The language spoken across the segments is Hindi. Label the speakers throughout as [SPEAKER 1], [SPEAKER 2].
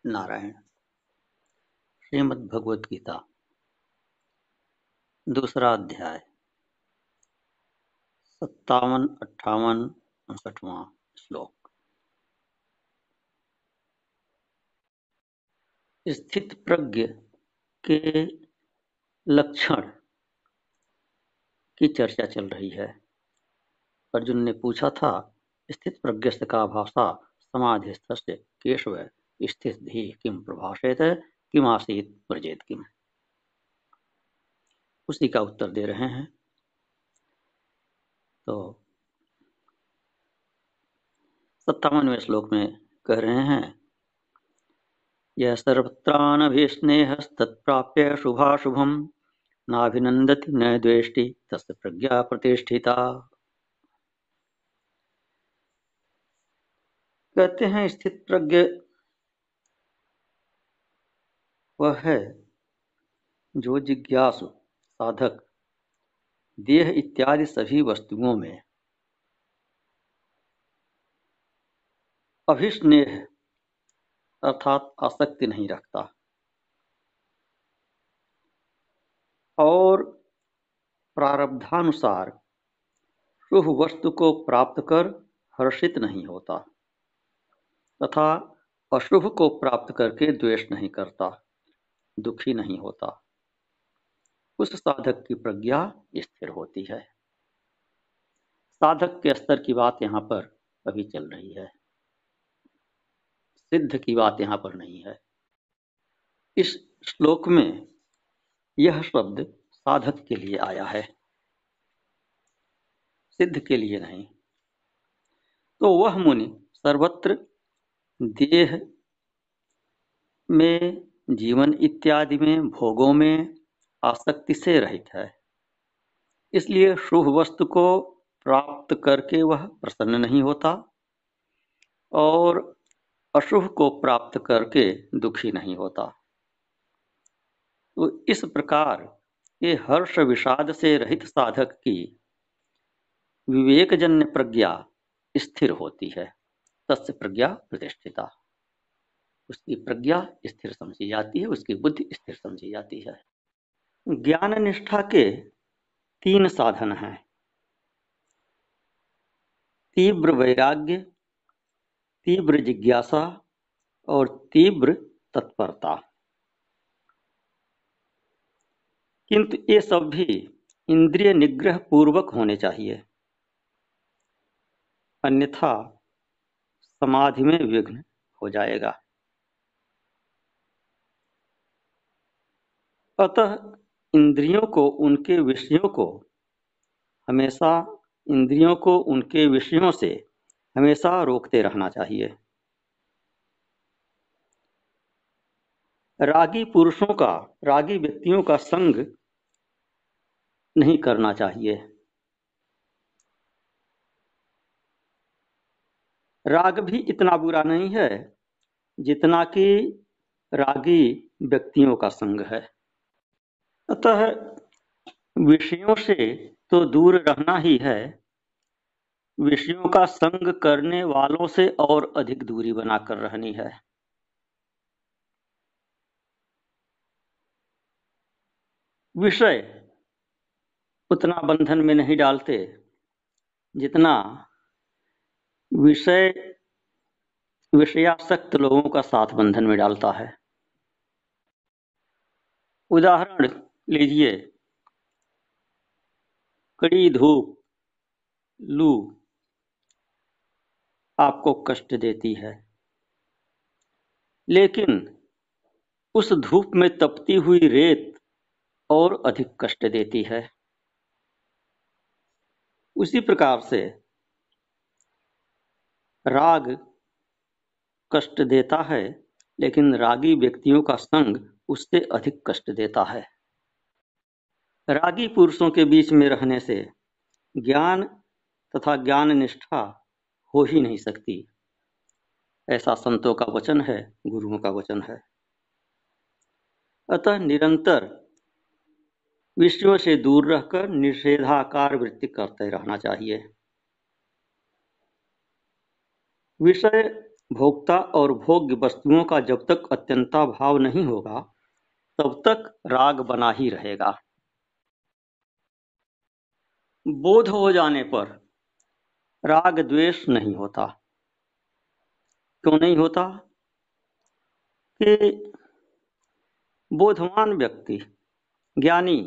[SPEAKER 1] नारायण। श्रीमद् भगवद गीता, दूसरा अध्याय, 57, 58, 59वां श्लोक। स्थित प्रज्ञ के लक्षण की चर्चा चल रही है। अर्जुन ने पूछा था, स्थित प्रज्ञस्य का भाषा समाधिस्थस्य केशव स्थित धी किम प्रभाषेत किम आसीत व्रजेत किम। उसी का उत्तर दे रहे हैं। तो 57वें श्लोक में कह रहे हैं, यह सर्वत्रानभिस्नेहस्तत्प्राप्य शुभाशुभम नाभिनंदति न द्वेष्टि तस्य प्रज्ञा प्रतिष्ठिता। कहते हैं, स्थित प्रज्ञ वह है जो जिज्ञासु साधक देह इत्यादि सभी वस्तुओं में अभिस्नेह अर्थात आसक्ति नहीं रखता और प्रारब्धानुसार शुभ वस्तु को प्राप्त कर हर्षित नहीं होता तथा अशुभ को प्राप्त करके द्वेष नहीं करता, दुखी नहीं होता। उस साधक की प्रज्ञा स्थिर होती है। साधक के स्तर की बात यहाँ पर अभी चल रही है, सिद्ध की बात यहाँ पर नहीं है। इस श्लोक में यह शब्द साधक के लिए आया है, सिद्ध के लिए नहीं। तो वह मुनि सर्वत्र देह में, जीवन इत्यादि में, भोगों में आसक्ति से रहित है। इसलिए शुभ वस्तु को प्राप्त करके वह प्रसन्न नहीं होता और अशुभ को प्राप्त करके दुखी नहीं होता। तो इस प्रकार ये हर्ष विषाद से रहित साधक की विवेकजन्य प्रज्ञा स्थिर होती है। तस्य प्रज्ञा प्रतिष्ठिता, उसकी प्रज्ञा स्थिर समझी जाती है, उसकी बुद्धि स्थिर समझी जाती है। ज्ञान निष्ठा के 3 साधन हैं, तीव्र वैराग्य, तीव्र जिज्ञासा और तीव्र तत्परता। किंतु ये सब भी इंद्रिय निग्रह पूर्वक होने चाहिए, अन्यथा समाधि में विघ्न हो जाएगा। अतः इंद्रियों को उनके विषयों से हमेशा रोकते रहना चाहिए। रागी व्यक्तियों का संग नहीं करना चाहिए। राग भी इतना बुरा नहीं है जितना कि रागी व्यक्तियों का संग है। अतः विषयों से तो दूर रहना ही है, विषयों का संग करने वालों से और अधिक दूरी बनाकर रहनी है। विषय उतना बंधन में नहीं डालते जितना विषयासक्त लोगों का साथ बंधन में डालता है। उदाहरण लीजिए, कड़ी धूप, लू आपको कष्ट देती है, लेकिन उस धूप में तपती हुई रेत और अधिक कष्ट देती है। उसी प्रकार से राग कष्ट देता है, लेकिन रागी व्यक्तियों का संग उससे अधिक कष्ट देता है। रागी पुरुषों के बीच में रहने से ज्ञान तथा ज्ञान निष्ठा हो ही नहीं सकती, ऐसा संतों का वचन है, गुरुओं का वचन है। अतः निरंतर विषयों से दूर रहकर निषेधाकार वृत्ति करते रहना चाहिए। विषय भोक्ता और भोग्य वस्तुओं का जब तक अत्यंता भाव नहीं होगा तब तक राग बना ही रहेगा। बोध हो जाने पर राग द्वेष नहीं होता। क्यों नहीं होता? कि बोधवान व्यक्ति, ज्ञानी,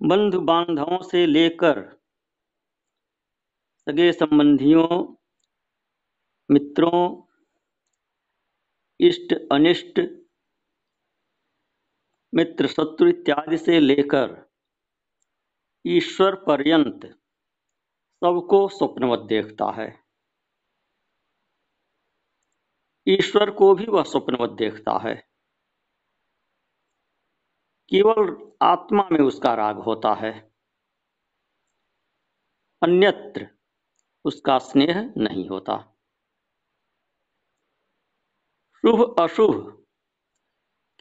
[SPEAKER 1] बंधु बांधवों से लेकर सगे संबंधियों, मित्रों, इष्ट अनिष्ट, मित्र शत्रु इत्यादि से लेकर ईश्वर पर्यंत सबको स्वप्नवत देखता है। ईश्वर को भी वह स्वप्नवत देखता है। केवल आत्मा में उसका राग होता है, अन्यत्र उसका स्नेह नहीं होता। शुभ अशुभ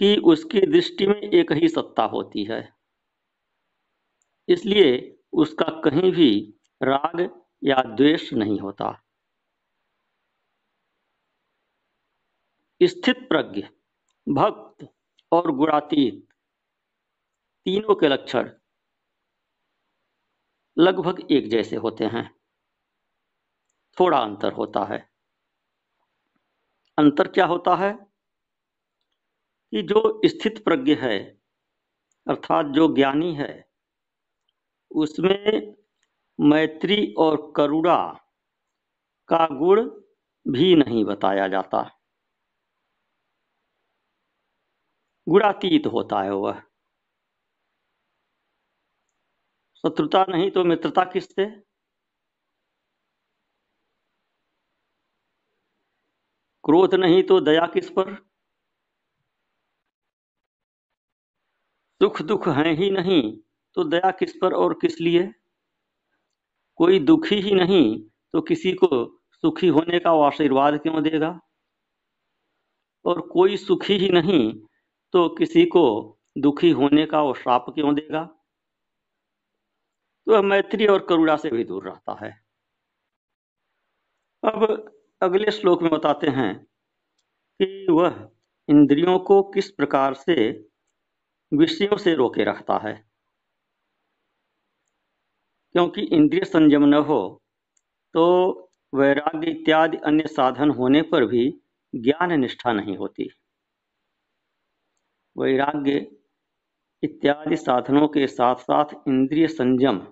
[SPEAKER 1] की उसकी दृष्टि में एक ही सत्ता होती है, इसलिए उसका कहीं भी राग या द्वेष नहीं होता। स्थित प्रज्ञ, भक्त और गुणातीत तीनों के लक्षण लगभग एक जैसे होते हैं। थोड़ा अंतर होता है। अंतर क्या होता है कि जो स्थित प्रज्ञ है अर्थात जो ज्ञानी है उसमें मैत्री और करुणा का गुण भी नहीं बताया जाता। गुणातीत होता है वह। शत्रुता नहीं तो मित्रता किससे? क्रोध नहीं तो दया किस पर? सुख दुख है ही नहीं तो दया किस पर और किस लिए? कोई दुखी ही नहीं तो किसी को सुखी होने का वो आशीर्वाद क्यों देगा? और कोई सुखी ही नहीं तो किसी को दुखी होने का वो श्राप क्यों देगा? तो वह मैत्री और करुणा से भी दूर रहता है। अब अगले श्लोक में बताते हैं कि वह इंद्रियों को किस प्रकार से विषयों से रोके रखता है। क्योंकि इंद्रिय संयम न हो तो वैराग्य इत्यादि अन्य साधन होने पर भी ज्ञान निष्ठा नहीं होती। वैराग्य इत्यादि साधनों के साथ साथ इंद्रिय संयम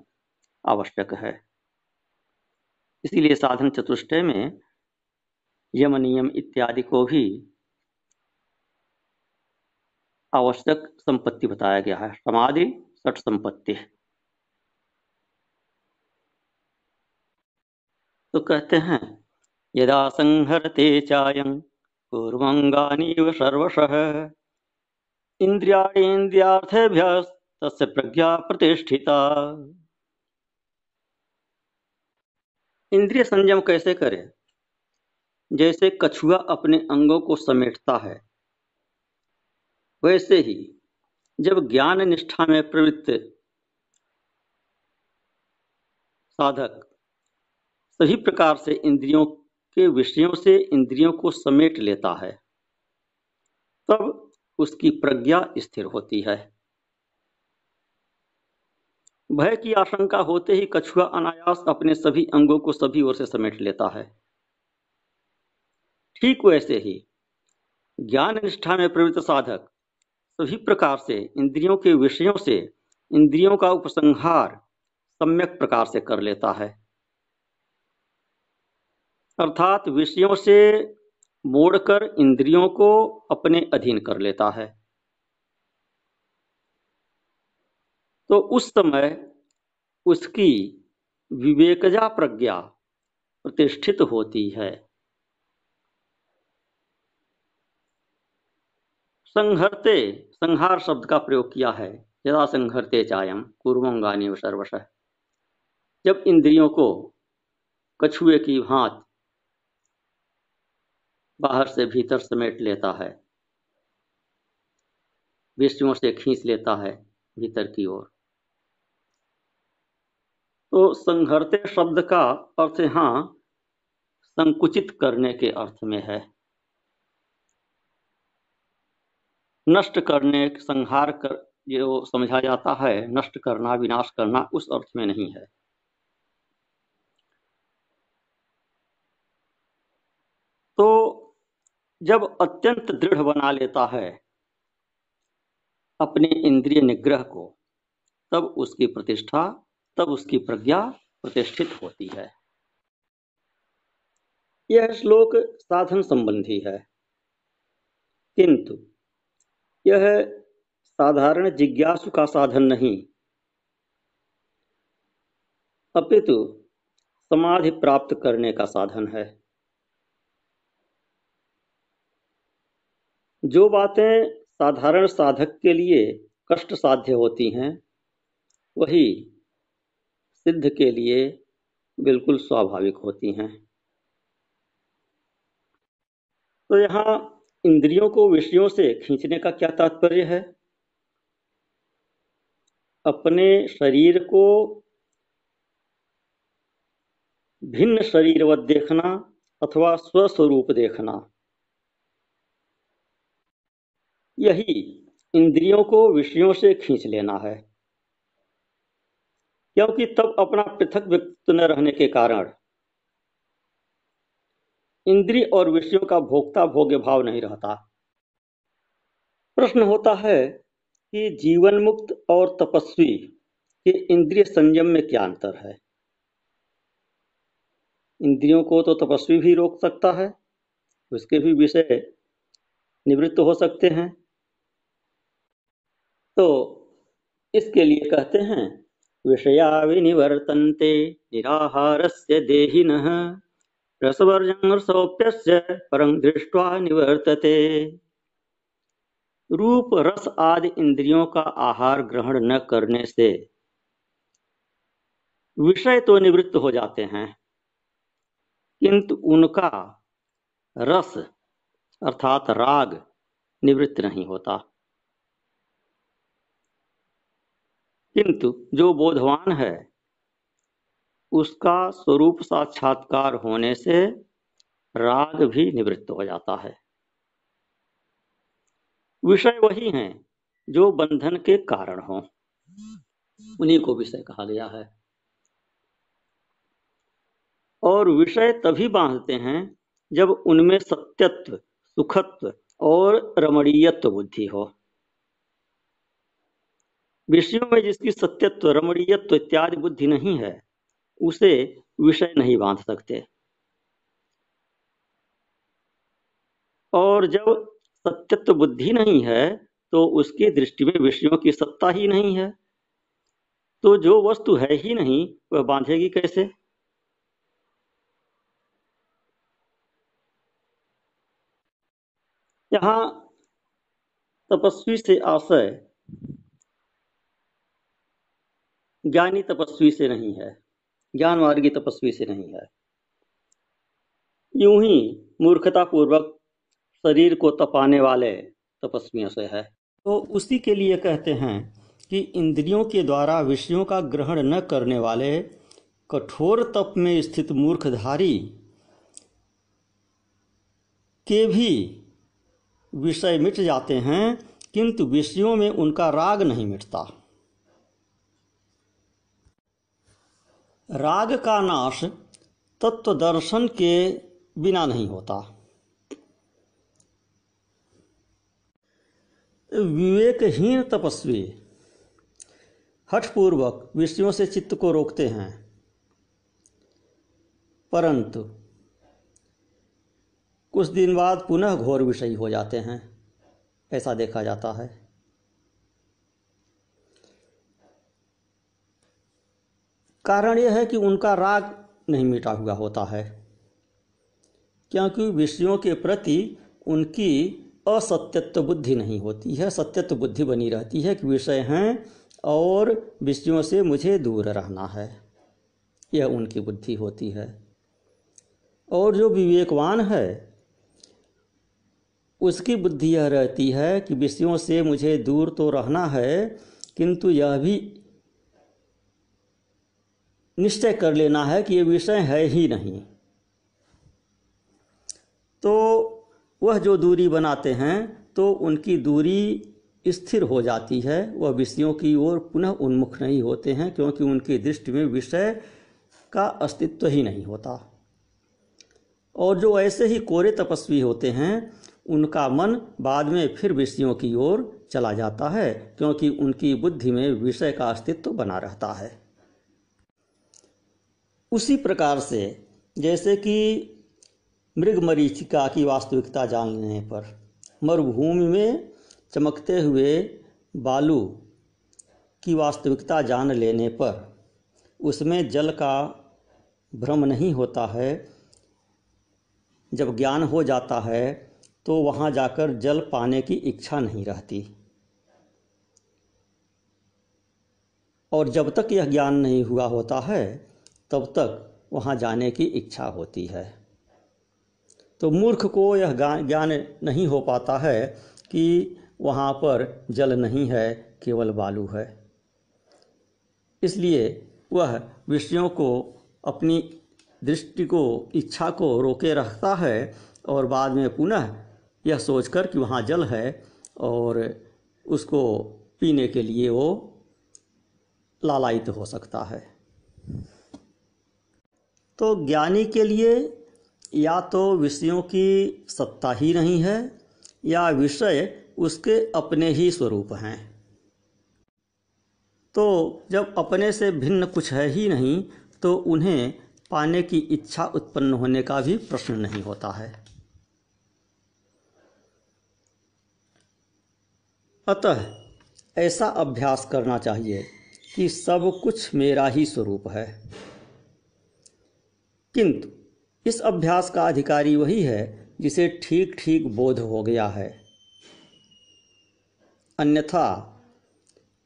[SPEAKER 1] आवश्यक है। इसीलिए साधन चतुष्टय में यम नियम इत्यादि को भी आवश्यक संपत्ति बताया गया है। समाधि षट संपत्ति। तो कहते हैं यदा संहरते चायं कूर्मंगानीव सर्वशः इंद्रियाणीन्द्रियार्थेभ्यः तस्य प्रज्ञा प्रतिष्ठिता। इंद्रिय संयम कैसे करें? जैसे कछुआ अपने अंगों को समेटता है वैसे ही जब ज्ञान निष्ठा में प्रवृत्त साधक सभी प्रकार से इंद्रियों के विषयों से इंद्रियों को समेट लेता है तब उसकी प्रज्ञा स्थिर होती है। भय की आशंका होते ही कछुआ अनायास अपने सभी अंगों को सभी ओर से समेट लेता है। ठीक वैसे ही ज्ञान निष्ठा में प्रवृत्त साधक सभी प्रकार से इंद्रियों के विषयों से इंद्रियों का उपसंहार सम्यक प्रकार से कर लेता है, अर्थात विषयों से मोड़कर इंद्रियों को अपने अधीन कर लेता है। तो उस समय उसकी विवेकजा प्रज्ञा प्रतिष्ठित होती है। संहरते, संहार शब्द का प्रयोग किया है। यदा संहरते चायम कूर्मंगानीव सर्वशः। जब इंद्रियों को कछुए की भांति बाहर से भीतर समेट लेता है, विषयों से खींच लेता है भीतर की ओर, तो संहरते शब्द का अर्थ यहाँ संकुचित करने के अर्थ में है। नष्ट करने, संहार कर जो समझा जाता है, नष्ट करना, विनाश करना, उस अर्थ में नहीं है। तो जब अत्यंत दृढ़ बना लेता है अपने इंद्रिय निग्रह को, तब उसकी प्रतिष्ठा, तब उसकी प्रज्ञा प्रतिष्ठित होती है। यह श्लोक साधन संबंधी है, किंतु यह साधारण जिज्ञासु का साधन नहीं, अपितु समाधि प्राप्त करने का साधन है। जो बातें साधारण साधक के लिए कष्ट साध्य होती हैं, वही सिद्ध के लिए बिल्कुल स्वाभाविक होती हैं। तो यहाँ इंद्रियों को विषयों से खींचने का क्या तात्पर्य है? अपने शरीर को भिन्न शरीरवत देखना अथवा स्वस्वरूप देखना, यही इंद्रियों को विषयों से खींच लेना है। क्योंकि तब अपना पृथक व्यक्तित्व न रहने के कारण इंद्रिय और विषयों का भोक्ता भोग्य भाव नहीं रहता। प्रश्न होता है कि जीवन मुक्त और तपस्वी के इंद्रिय संयम में क्या अंतर है? इंद्रियों को तो तपस्वी भी रोक सकता है, उसके भी विषय निवृत्त हो सकते हैं। तो इसके लिए कहते हैं, विषया विनिवर्तन्ते निराहारस्य देहिनः रसवर्जं रसोप्यस्य परं दृष्ट्वा निवर्तते। रूप रस आदि इंद्रियों का आहार ग्रहण न करने से विषय तो निवृत्त हो जाते हैं, किंतु उनका रस अर्थात राग निवृत्त नहीं होता। किंतु जो बोधवान है, उसका स्वरूप साक्षात्कार होने से राग भी निवृत्त हो जाता है। विषय वही हैं जो बंधन के कारण हों, उन्हीं को विषय कहा गया है। और विषय तभी बांधते हैं जब उनमें सत्यत्व, सुखत्व और रमणीयत्व बुद्धि हो। विषयों में जिसकी सत्यत्व, रमणीयत्व इत्यादि बुद्धि नहीं है, उसे विषय नहीं बांध सकते। और जब सत्यत्व बुद्धि नहीं है, तो उसकी दृष्टि में विषयों की सत्ता ही नहीं है। तो जो वस्तु है ही नहीं, वह बांधेगी कैसे? यहाँ तपस्वी से आशय ज्ञानी तपस्वी से नहीं है, ज्ञान मार्गी तपस्वी से नहीं है। यूं ही मूर्खता पूर्वक शरीर को तपाने वाले तपस्वियों से है। तो उसी के लिए कहते हैं कि इंद्रियों के द्वारा विषयों का ग्रहण न करने वाले कठोर तप में स्थित मूर्खधारी के भी विषय मिट जाते हैं, किंतु विषयों में उनका राग नहीं मिटता। राग का नाश तत्व दर्शन के बिना नहीं होता। विवेकहीन तपस्वी हठपूर्वक विषयों से चित्त को रोकते हैं, परंतु कुछ दिन बाद पुनः घोर विषयी हो जाते हैं, ऐसा देखा जाता है। कारण यह है कि उनका राग नहीं मिटा हुआ होता है, क्योंकि विषयों के प्रति उनकी असत्यत्व बुद्धि नहीं होती है। सत्यत्व बुद्धि बनी रहती है कि विषय हैं और विषयों से मुझे दूर रहना है, यह उनकी बुद्धि होती है। और जो विवेकवान है, उसकी बुद्धि यह रहती है कि विषयों से मुझे दूर तो रहना है, किंतु यह भी निश्चय कर लेना है कि ये विषय है ही नहीं। तो वह जो दूरी बनाते हैं तो उनकी दूरी स्थिर हो जाती है, वह विषयों की ओर पुनः उन्मुख नहीं होते हैं, क्योंकि उनकी दृष्टि में विषय का अस्तित्व ही नहीं होता। और जो ऐसे ही कोरे तपस्वी होते हैं उनका मन बाद में फिर विषयों की ओर चला जाता है, क्योंकि उनकी बुद्धि में विषय का अस्तित्व बना रहता है। उसी प्रकार से जैसे कि मृगमरीचिका की वास्तविकता जानने पर, मरुभूमि में चमकते हुए बालू की वास्तविकता जान लेने पर उसमें जल का भ्रम नहीं होता है। जब ज्ञान हो जाता है तो वहाँ जाकर जल पाने की इच्छा नहीं रहती, और जब तक यह ज्ञान नहीं हुआ होता है तब तक वहाँ जाने की इच्छा होती है। तो मूर्ख को यह ज्ञान नहीं हो पाता है कि वहाँ पर जल नहीं है, केवल बालू है। इसलिए वह विषयों को, अपनी दृष्टि को, इच्छा को रोके रखता है और बाद में पुनः यह सोचकर कि वहाँ जल है और उसको पीने के लिए वो लालायित हो सकता है। तो ज्ञानी के लिए या तो विषयों की सत्ता ही नहीं है या विषय उसके अपने ही स्वरूप हैं। तो जब अपने से भिन्न कुछ है ही नहीं तो उन्हें पाने की इच्छा उत्पन्न होने का भी प्रश्न नहीं होता है। अतः ऐसा अभ्यास करना चाहिए कि सब कुछ मेरा ही स्वरूप है। किंतु इस अभ्यास का अधिकारी वही है जिसे ठीक ठीक बोध हो गया है, अन्यथा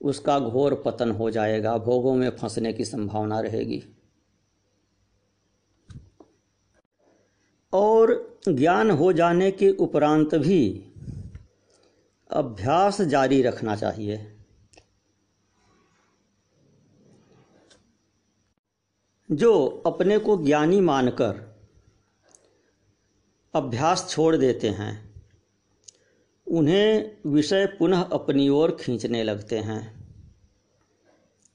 [SPEAKER 1] उसका घोर पतन हो जाएगा, भोगों में फंसने की संभावना रहेगी। और ज्ञान हो जाने के उपरांत भी अभ्यास जारी रखना चाहिए। जो अपने को ज्ञानी मानकर अभ्यास छोड़ देते हैं उन्हें विषय पुनः अपनी ओर खींचने लगते हैं।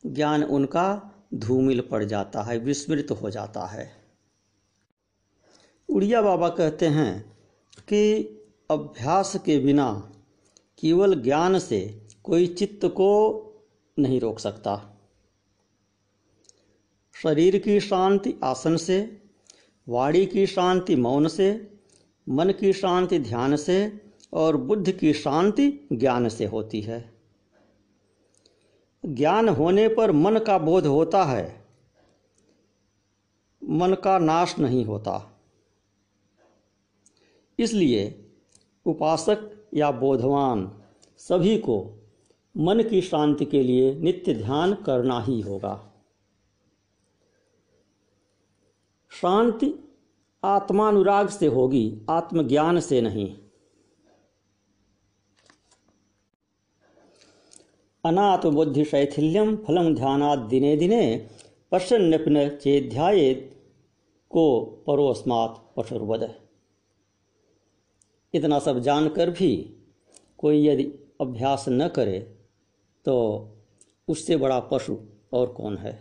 [SPEAKER 1] ज्ञान उनका धूमिल पड़ जाता है, विस्मृत हो जाता है। उड़िया बाबा कहते हैं कि अभ्यास के बिना केवल ज्ञान से कोई चित्त को नहीं रोक सकता। शरीर की शांति आसन से, वाणी की शांति मौन से, मन की शांति ध्यान से और बुद्धि की शांति ज्ञान से होती है। ज्ञान होने पर मन का बोध होता है, मन का नाश नहीं होता। इसलिए उपासक या बोधवान सभी को मन की शांति के लिए नित्य ध्यान करना ही होगा। शांति आत्मानुराग से होगी, आत्मज्ञान से नहीं। अनात्मबुद्धि शैथिल्यम फलं ध्यानात् दिने दिने पश्यन्नपि चेध्यायेत् को परोस्मात् पशुर्वद। इतना सब जानकर भी कोई यदि अभ्यास न करे तो उससे बड़ा पशु और कौन है।